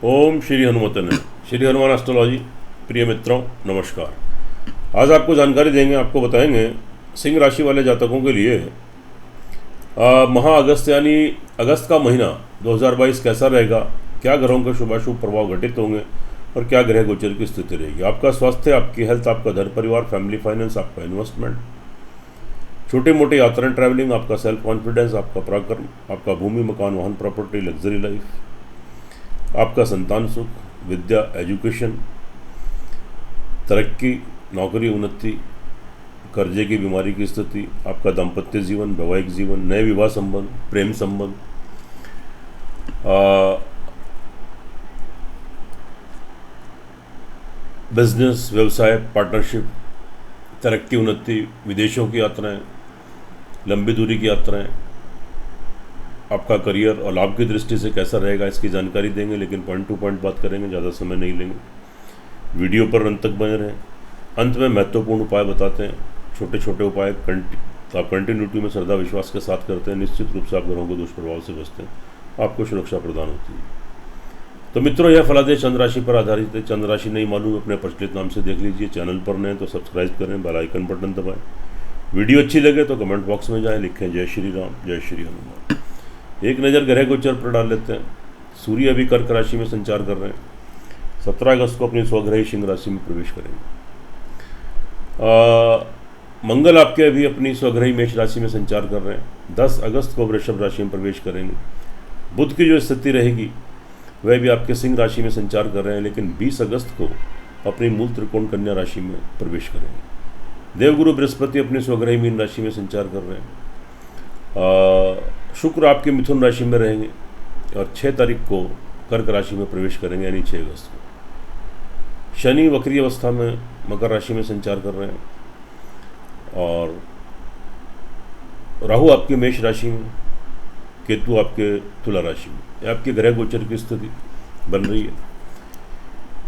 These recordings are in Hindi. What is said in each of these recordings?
ओम श्री हनुमतन। श्री हनुमान एस्ट्रोलॉजी। प्रिय मित्रों नमस्कार। आज आपको जानकारी देंगे, आपको बताएंगे सिंह राशि वाले जातकों के लिए महा अगस्त यानी अगस्त का महीना 2022 कैसा रहेगा, क्या ग्रहों के शुभाशुभ प्रभाव घटित होंगे और क्या ग्रह गोचर की स्थिति रहेगी। आपका स्वास्थ्य, आपकी हेल्थ, आपका घर परिवार, फैमिली फाइनेंस, आपका इन्वेस्टमेंट, छोटी मोटी यात्राएं, ट्रैवलिंग, आपका सेल्फ कॉन्फिडेंस, आपका पराक्रम, आपका भूमि मकान वाहन प्रॉपर्टी लग्जरी लाइफ, आपका संतान सुख, विद्या एजुकेशन, तरक्की, नौकरी उन्नति, कर्जे की बीमारी की स्थिति, आपका दाम्पत्य जीवन, वैवाहिक जीवन, नए विवाह संबंध, प्रेम संबंध, बिजनेस व्यवसाय पार्टनरशिप, तरक्की उन्नति, विदेशों की यात्राएं, लंबी दूरी की यात्राएं, आपका करियर और लाभ की दृष्टि से कैसा रहेगा इसकी जानकारी देंगे, लेकिन पॉइंट टू पॉइंट बात करेंगे, ज़्यादा समय नहीं लेंगे। वीडियो पर अंत तक बने रहें। अंत में महत्वपूर्ण उपाय बताते हैं। छोटे छोटे उपाय आप कंटिन्यूटी में श्रद्धा विश्वास के साथ करते हैं, निश्चित रूप से आप ग्रहों के दुष्प्रभाव से बचते हैं, आपको सुरक्षा प्रदान होती है। तो मित्रों, यह फलादेश चंद्र राशि पर आधारित है। चंद्र राशि नहीं मालूम अपने प्रचलित नाम से देख लीजिए। चैनल पर नए तो सब्सक्राइब करें, बेल आइकन बटन दबाएं। वीडियो अच्छी लगे तो कमेंट बॉक्स में जाएं, लिखें जय श्री राम, जय श्री हनुमान। एक नज़र ग्रह गोचर पर डाल लेते हैं। सूर्य अभी कर्क राशि में संचार कर रहे हैं। 17 अगस्त को अपनी स्वग्रही सिंह राशि में प्रवेश करेंगे। मंगल आपके अभी अपनी स्वग्रही मेष राशि में संचार कर रहे हैं। 10 अगस्त को वृषभ राशि में प्रवेश करेंगे। बुध की जो स्थिति रहेगी वह भी आपके सिंह राशि में संचार कर रहे हैं, लेकिन 20 अगस्त को अपनी मूल त्रिकोण कन्या राशि में प्रवेश करेंगे। देवगुरु बृहस्पति अपनी स्वग्रही मीन राशि में संचार कर रहे हैं। शुक्र आपके मिथुन राशि में रहेंगे और 6 तारीख को कर्क राशि में प्रवेश करेंगे, यानी 6 अगस्त को। शनि वक्री अवस्था में मकर राशि में संचार कर रहे हैं और राहु आपके मेष राशि में, केतु आपके तुला राशि में। यह आपके ग्रह गोचर की स्थिति बन रही है।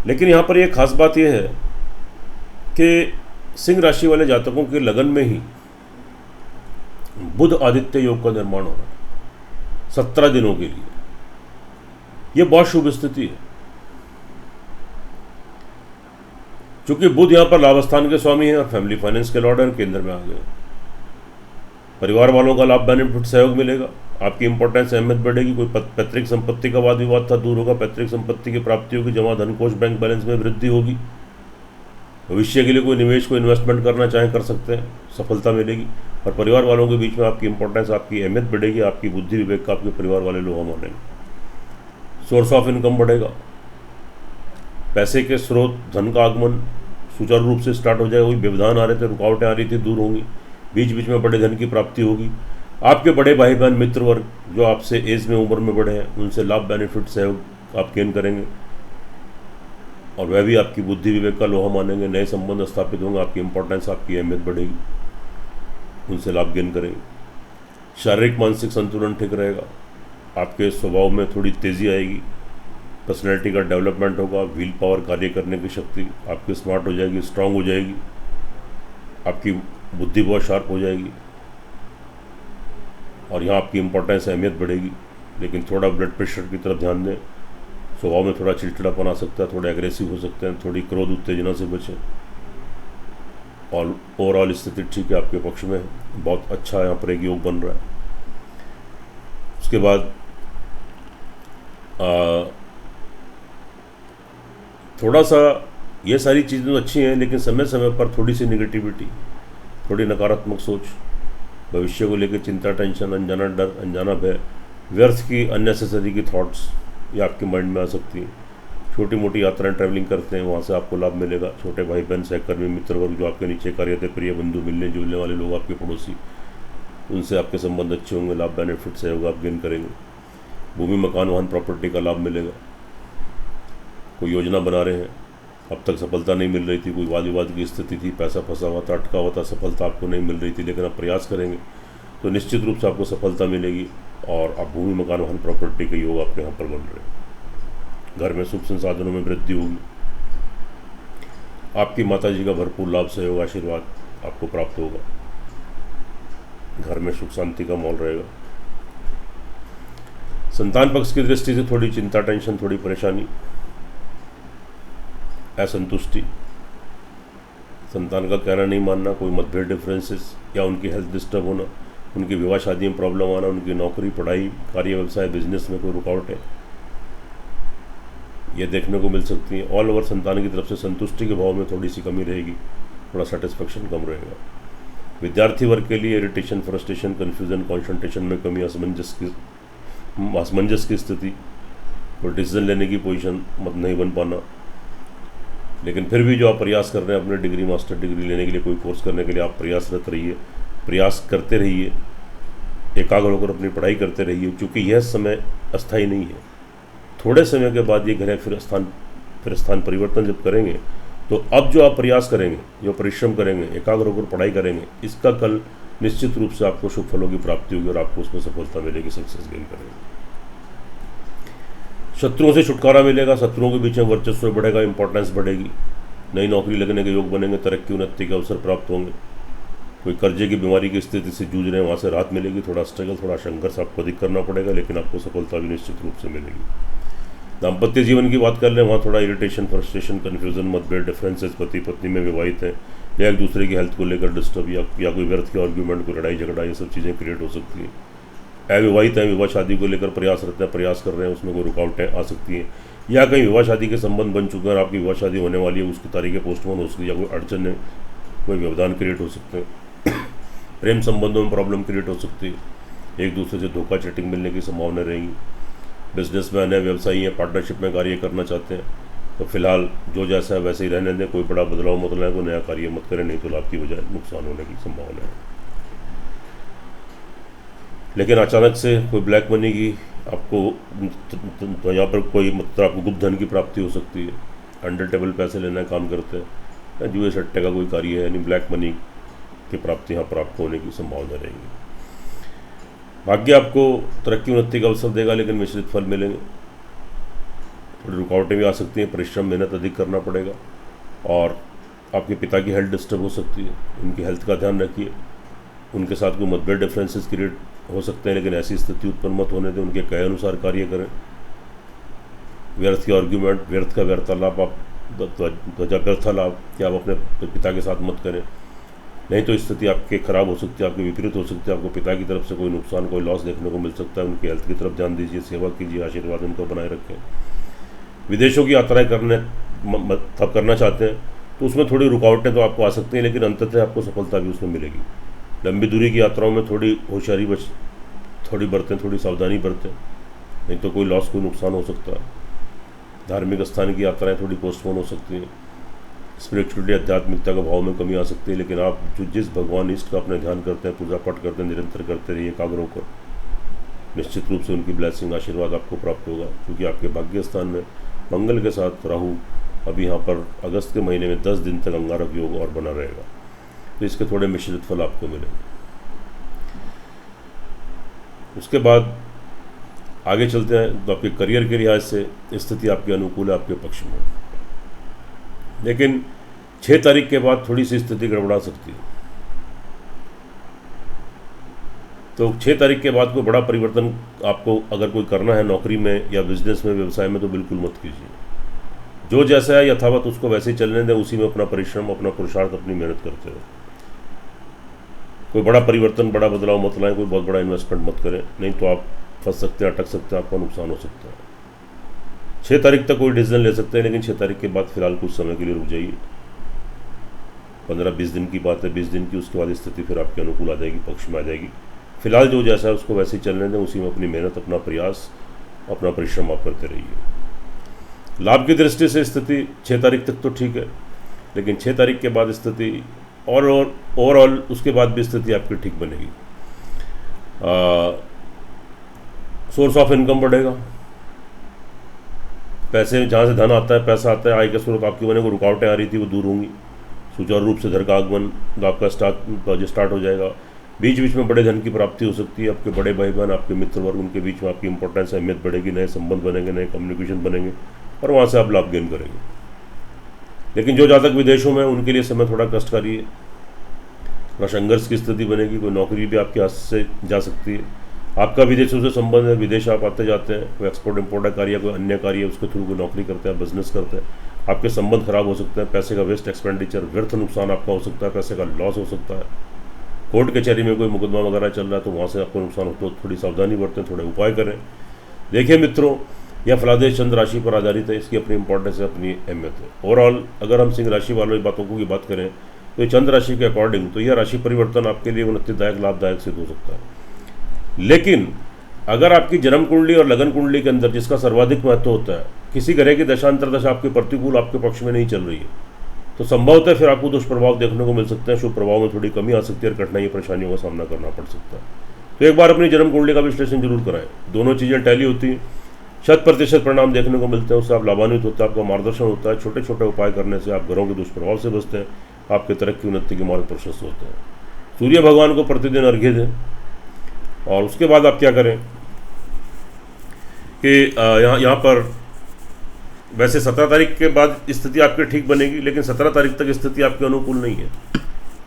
लेकिन यहाँ पर यह खास बात यह है कि सिंह राशि वाले जातकों के लगन में ही बुध आदित्य योग का निर्माण हो रहा है 17 दिनों के लिए। यह बहुत शुभ स्थिति है, क्योंकि बुध यहां पर लाभस्थान के स्वामी हैं और फैमिली फाइनेंस के लॉर्ड हैं, केंद्र में आ गए। परिवार वालों का लाभ बेनिफिट सहयोग मिलेगा, आपकी इंपॉर्टेंस अहमियत बढ़ेगी। कोई पैतृक संपत्ति का वाद विवाद था, दूर होगा। पैतृक संपत्ति की प्राप्ति होगी, जमा धन कोष बैंक बैलेंस में वृद्धि होगी। भविष्य के लिए कोई निवेश, कोई इन्वेस्टमेंट करना चाहें कर सकते हैं, सफलता मिलेगी। और परिवार वालों के बीच में आपकी इंपॉर्टेंस, आपकी अहमियत बढ़ेगी, आपकी बुद्धि विवेक का आपके परिवार वाले लोग मानेंगे। सोर्स ऑफ इनकम बढ़ेगा, पैसे के स्रोत, धन का आगमन सुचारू रूप से स्टार्ट हो जाएगा। कोई व्यवधान आ रहे थे, रुकावटें आ रही थी, दूर होंगी। बीच बीच में बड़े धन की प्राप्ति होगी। आपके बड़े भाई बहन मित्र वर्ग जो आपसे एज में, उम्र में बड़े हैं, उनसे लाभ बेनिफिट सहयोग आप गेन करेंगे और वह भी आपकी बुद्धि विवेक का लोहा मानेंगे। नए संबंध स्थापित होंगे, आपकी इंपॉर्टेंस, आपकी अहमियत बढ़ेगी, उनसे लाभ गेन करेंगे। शारीरिक मानसिक संतुलन ठीक रहेगा, आपके स्वभाव में थोड़ी तेज़ी आएगी, पर्सनैलिटी का डेवलपमेंट होगा, व्हील पावर, कार्य करने की शक्ति आपकी स्मार्ट हो जाएगी, स्ट्रांग हो जाएगी, आपकी बुद्धि बहुत शार्प हो जाएगी और यहाँ आपकी इंपॉर्टेंस अहमियत बढ़ेगी। लेकिन थोड़ा ब्लड प्रेशर की तरफ ध्यान दें। स्वभाव में थोड़ा चिड़चिड़ापन आ सकता है, थोड़े एग्रेसिव हो सकते हैं, थोड़ी क्रोध उत्तेजना से बचें। और ओवरऑल स्थिति ठीक है, आपके पक्ष में बहुत अच्छा यहाँ पर एक योग बन रहा है। उसके बाद थोड़ा सा ये सारी चीज़ें तो अच्छी हैं, लेकिन समय समय पर थोड़ी सी निगेटिविटी, थोड़ी नकारात्मक सोच, भविष्य को लेकर चिंता, टेंशन, अनजाना डर, अनजाना भय, व्यर्थ की अननेसेसरी की थॉट्स ये आपके माइंड में आ सकती हैं। छोटी मोटी यात्राएं, ट्रैवलिंग करते हैं, वहाँ से आपको लाभ मिलेगा। छोटे भाई बहन, सहकर्मी, मित्र वर्ग जो आपके नीचे कार्य थे, प्रिय बंधु, मिलने जुलने वाले लोग, आपके पड़ोसी, उनसे आपके संबंध अच्छे होंगे, लाभ बेनिफिट सहयोग आप गेन करेंगे। भूमि मकान वाहन प्रॉपर्टी का लाभ मिलेगा। कोई योजना बना रहे हैं, अब तक सफलता नहीं मिल रही थी, कोई वाद विवाद की स्थिति थी, पैसा फंसा हुआ था, अटका हुआ था, सफलता आपको नहीं मिल रही थी, लेकिन आप प्रयास करेंगे तो निश्चित रूप से आपको सफलता मिलेगी और आप भूमि मकान वाहन प्रॉपर्टी के योग आपके यहाँ पर बन रहे हैं। घर में सुख संसाधनों में वृद्धि होगी। आपकी माता जी का भरपूर लाभ सहयोग आशीर्वाद आपको प्राप्त होगा। घर में सुख शांति का माहौल रहेगा। संतान पक्ष की दृष्टि से थोड़ी चिंता, टेंशन, थोड़ी परेशानी, असंतुष्टि, संतान का कहना नहीं मानना, कोई मतभेद, डिफरेंसेस, या उनकी हेल्थ डिस्टर्ब होना, उनकी विवाह शादी में प्रॉब्लम आना, उनकी नौकरी, पढ़ाई, कार्य, व्यवसाय, बिजनेस में कोई रुकावट है, ये देखने को मिल सकती है। ऑल ओवर संतान की तरफ से संतुष्टि के भाव में थोड़ी सी कमी रहेगी, थोड़ा सेटिस्फेक्शन कम रहेगा। विद्यार्थी वर्ग के लिए इरिटेशन, फ्रस्ट्रेशन, कन्फ्यूजन, कॉन्सेंट्रेशन में कमी, असमंजस की स्थिति, और डिसीजन लेने की पोजीशन मत नहीं बन पाना। लेकिन फिर भी जो आप प्रयास कर रहे हैं अपने डिग्री, मास्टर डिग्री लेने के लिए, कोई कोर्स करने के लिए, आप प्रयासरत रहिए, प्रयास करते रहिए, एकाग्र होकर अपनी पढ़ाई करते रहिए, क्योंकि यह समय अस्थायी नहीं है। थोड़े समय के बाद ये ग्रह फिर स्थान परिवर्तन जब करेंगे, तो अब जो आप प्रयास करेंगे, जो परिश्रम करेंगे, एकाग्र होकर पढ़ाई करेंगे, इसका कल निश्चित रूप से आपको शुभ फलों की प्राप्ति होगी और आपको उसमें सफलता मिलेगी, सक्सेस गेन करेंगे। शत्रुओं से छुटकारा मिलेगा, शत्रुओं के बीच में वर्चस्व बढ़ेगा, इंपॉर्टेंस बढ़ेगी, नई नौकरी लगने के योग बनेंगे, तरक्की, उन्नति के अवसर प्राप्त होंगे। कोई कर्जे की बीमारी की स्थिति से जूझ रहे हैं, वहाँ से राहत मिलेगी। थोड़ा स्ट्रगल, थोड़ा संघर्ष आपको अधिक करना पड़ेगा, लेकिन आपको सफलता भी निश्चित रूप से मिलेगी। दाम्पत्य जीवन की बात कर लें, वहाँ थोड़ा इरिटेशन, फ्रस्ट्रेशन, कन्फ्यूजन, मतभेद, डिफरेंसेस, पति पत्नी में विवाहित हैं या एक दूसरे की हेल्थ को लेकर डिस्टर्ब, या कोई व्यर्थ के आर्ग्यूमेंट, कोई लड़ाई झगड़ा, ये सब चीज़ें क्रिएट हो सकती हैं। अविवाहित हैं, विवाह शादी को लेकर प्रयासरत हैं, प्रयास कर रहे हैं, उसमें कोई रुकावटें आ सकती हैं, या कहीं विवाह शादी के संबंध बन चुके हैं और आपकी विवाह शादी होने वाली है, उसकी तारीखें पोस्टपोन हो सकती है, या कोई अड़चन है, कोई व्यवधान क्रिएट हो सकते हैं। प्रेम संबंधों में प्रॉब्लम क्रिएट हो सकती है, एक दूसरे से धोखा, चीटिंग मिलने की संभावना रहेगी। बिजनेस में नए व्यवसायी हैं, पार्टनरशिप में कार्य करना चाहते हैं, तो फिलहाल जो जैसा है वैसे ही रहने दें, कोई बड़ा बदलाव मत लाएं, कोई नया कार्य मत करें, नहीं तो लाभ की बजाय नुकसान होने की संभावना है। लेकिन अचानक से कोई ब्लैक मनी की आपको तो यहाँ पर कोई मतलब आपको गुप्त धन की प्राप्ति हो सकती है, अंडर टेबल पैसे लेना काम करते हैं, या जुए सट्टे का कोई कार्य है, यानी ब्लैक मनी की प्राप्ति यहाँ पर आपको होने की संभावना रहेगी। भाग्य आपको तरक्की, उन्नति का अवसर देगा, लेकिन मिश्रित फल मिलेंगे। थोड़ी रुकावटें भी आ सकती हैं, परिश्रम, मेहनत अधिक करना पड़ेगा, और आपके पिता की हेल्थ डिस्टर्ब हो सकती है, उनकी हेल्थ का ध्यान रखिए। उनके साथ कोई मतभेद, डिफरेंसेस क्रिएट हो सकते हैं, लेकिन ऐसी स्थिति उत्पन्न मत होने दें, उनके कहे अनुसार कार्य करें। व्यर्थ के आर्ग्यूमेंट, व्यर्थ का व्यर्थालाप, आप व्यर्थालाप कि आप अपने पिता के साथ मत करें, नहीं तो स्थिति आपके खराब हो सकती है, आपके विपरीत हो सकती है, आपको पिता की तरफ से कोई नुकसान, कोई लॉस देखने को मिल सकता है। उनकी हेल्थ की तरफ ध्यान दीजिए, सेवा कीजिए, आशीर्वाद उनको बनाए रखें। विदेशों की यात्राएं तब करना चाहते हैं तो उसमें थोड़ी रुकावटें तो आपको आ सकती हैं, लेकिन अंततः आपको सफलता भी उसमें मिलेगी। लंबी दूरी की यात्राओं में थोड़ी होशियारी थोड़ी बरतें, थोड़ी सावधानी बरतें, नहीं तो कोई लॉस, कोई नुकसान हो सकता है। धार्मिक स्थान की यात्राएं थोड़ी पोस्टपोन हो सकती हैं। स्पिरिचुअलिटी, आध्यात्मिकता का भाव में कमी आ सकती है, लेकिन आप जिस भगवान इष्ट का अपने ध्यान करते हैं, पूजा पाठ करते हैं, निरंतर करते रहिए एकाग्र होकर, निश्चित रूप से उनकी ब्लेसिंग, आशीर्वाद आपको प्राप्त होगा। क्योंकि आपके भाग्य स्थान में मंगल के साथ राहु अभी यहाँ पर अगस्त के महीने में 10 दिन तक अंगारक योग और बना रहेगा, तो इसके थोड़े मिश्रित फल आपको मिलेंगे। उसके बाद आगे चलते हैं तो आपके करियर के लिहाज से स्थिति आपके अनुकूल है, आपके पक्ष में, लेकिन 6 तारीख के बाद थोड़ी सी स्थिति गड़बड़ा सकती है। तो 6 तारीख के बाद कोई बड़ा परिवर्तन आपको अगर कोई करना है नौकरी में या बिजनेस में, व्यवसाय में, तो बिल्कुल मत कीजिए। जो जैसा है यथावत उसको वैसे ही चलने दें, उसी में अपना परिश्रम, अपना पुरुषार्थ, अपनी मेहनत करते रहो। कोई बड़ा परिवर्तन, बड़ा बदलाव मत लाएं, कोई बहुत बड़ा इन्वेस्टमेंट मत करें, नहीं तो आप फंस सकते हैं, अटक सकते हैं, आपका नुकसान हो सकता है। 6 तारीख तक कोई डिसीजन ले सकते हैं, लेकिन 6 तारीख के बाद फिलहाल कुछ समय के लिए रुक जाइए। 15-20 दिन की बात है, 20 दिन की, उसके बाद स्थिति फिर आपके अनुकूल आ जाएगी, पक्ष में आ जाएगी। फिलहाल जो जैसा है उसको वैसे ही चलने दें, उसी में अपनी मेहनत, अपना प्रयास, अपना परिश्रम आप करते रहिए। लाभ की दृष्टि से स्थिति 6 तारीख तक तो ठीक है, लेकिन 6 तारीख के बाद स्थिति और ओवरऑल उसके बाद भी स्थिति आपकी ठीक बनेगी। सोर्स ऑफ इनकम बढ़ेगा, पैसे जहाँ से धन आता है, पैसा आता है, आय का स्रोत आपकी बनेगा, रुकावटें आ रही थी वो दूर होंगी, सुचारू रूप से धन का आगमन आपका स्टार्ट हो जाएगा। बीच बीच में बड़े धन की प्राप्ति हो सकती है, आपके बड़े भाई बहन, आपके मित्र वर्ग, उनके बीच में आपकी इंपॉर्टेंस, अहमियत बढ़ेगी, नए संबंध बनेंगे, नए कम्युनिकेशन बनेंगे और वहाँ से आप लाभ गेन करेंगे। लेकिन जो जातक विदेशों में, उनके लिए समय थोड़ा कष्टकारी है, थोड़ा संघर्ष की स्थिति बनेगी, कोई नौकरी भी आपके हाथ से जा सकती है, आपका विदेशों से संबंध है, विदेश आप आते जाते हैं, कोई एक्सपोर्ट इम्पोर्ट का कार्य, कोई अन्य कार्य, उसके थ्रू कोई नौकरी करते हैं, बिजनेस करते हैं, आपके संबंध खराब हो सकते हैं, पैसे का वेस्ट एक्सपेंडिचर, व्यर्थ नुकसान आपका हो सकता है, पैसे का लॉस हो सकता है, कोर्ट कचहरी में कोई मुकदमा वगैरह चल रहा है तो वहाँ से आपको नुकसान हो, तो थोड़ी सावधानी बरतें, थोड़े उपाय करें। देखिए मित्रों, यह फलादेश चंद्र राशि पर आधारित है, इसकी अपनी इंपॉर्टेंस है, अपनी अहमियत है। ओवरऑल अगर हम सिंह राशि वालों की बातों की बात करें तो चंद्र राशि के अकॉर्डिंग तो यह राशि परिवर्तन आपके लिए उन्नतिदायक लाभदायक सिद्ध हो सकता है। लेकिन अगर आपकी जन्म कुंडली और लगन कुंडली के अंदर, जिसका सर्वाधिक महत्व होता है, किसी ग्रह की दशांतर दशा आपके प्रतिकूल आपके पक्ष में नहीं चल रही है, तो संभवतः फिर आपको दुष्प्रभाव देखने को मिल सकते हैं, शुभ प्रभाव में थोड़ी कमी आ सकती है और कठिनाई परेशानियों का सामना करना पड़ सकता है। तो एक बार अपनी जन्म कुंडली का विश्लेषण जरूर कराएं। दोनों चीज़ें टैली होती हैं, 100% परिणाम देखने को मिलते हैं, उससे आप लाभान्वित होता है, आपका मार्गदर्शन होता है, छोटे छोटे उपाय करने से आप ग्रहों के दुष्प्रभाव से बचते हैं, आपके तरक्की उन्नति के मार्ग प्रशस्त होते हैं। सूर्य भगवान को प्रतिदिन अर्घ्य दें और उसके बाद आप क्या करें कि यहाँ पर वैसे 17 तारीख के बाद स्थिति आपकी ठीक बनेगी, लेकिन 17 तारीख तक स्थिति आपके अनुकूल नहीं है।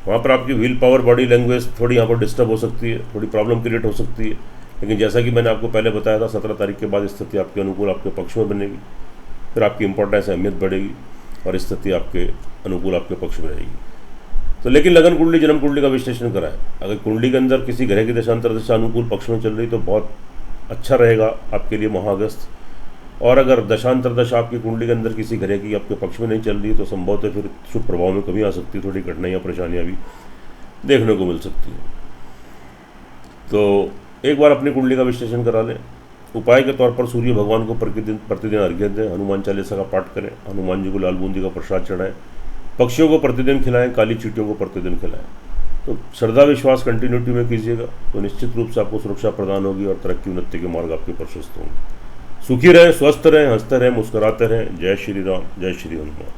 वहाँ पर आपकी व्हील पावर, बॉडी लैंग्वेज थोड़ी यहाँ पर डिस्टर्ब हो सकती है, थोड़ी प्रॉब्लम क्रिएट हो सकती है। लेकिन जैसा कि मैंने आपको पहले बताया था, 17 तारीख के बाद स्थिति आपके अनुकूल आपके पक्ष में बनेगी, फिर आपकी इंपॉर्टेंस अहमियत बढ़ेगी और स्थिति आपके अनुकूल आपके पक्ष में रहेगी। तो लेकिन लगन कुंडली जन्म कुंडली का विश्लेषण कराएं। अगर कुंडली के अंदर किसी ग्रह की दशांतर दशा अनुकूल पक्ष में चल रही तो बहुत अच्छा रहेगा आपके लिए महाअगस्त। और अगर दशांतर दशा आपकी कुंडली के अंदर किसी ग्रह की आपके पक्ष में नहीं चल रही तो संभवतः फिर शुभ प्रभाव में कमी आ सकती है, थोड़ी कठिनाइयाँ परेशानियाँ भी देखने को मिल सकती हैं। तो एक बार अपनी कुंडली का विश्लेषण करा लें। उपाय के तौर पर सूर्य भगवान को प्रतिदिन अर्घ्य दें, हनुमान चालीसा का पाठ करें, हनुमान जी को लाल बूंदी का प्रसाद चढ़ाएं, पक्षियों को प्रतिदिन खिलाएं, काली चींटियों को प्रतिदिन खिलाएं। तो श्रद्धा विश्वास कंटिन्यूटी में कीजिएगा तो निश्चित रूप से आपको सुरक्षा प्रदान होगी और तरक्की उन्नति के मार्ग आपके प्रशस्त होंगे। सुखी रहें, स्वस्थ रहें, हंसते रहें, मुस्कुराते रहें। जय श्री राम, जय श्री हनुमान।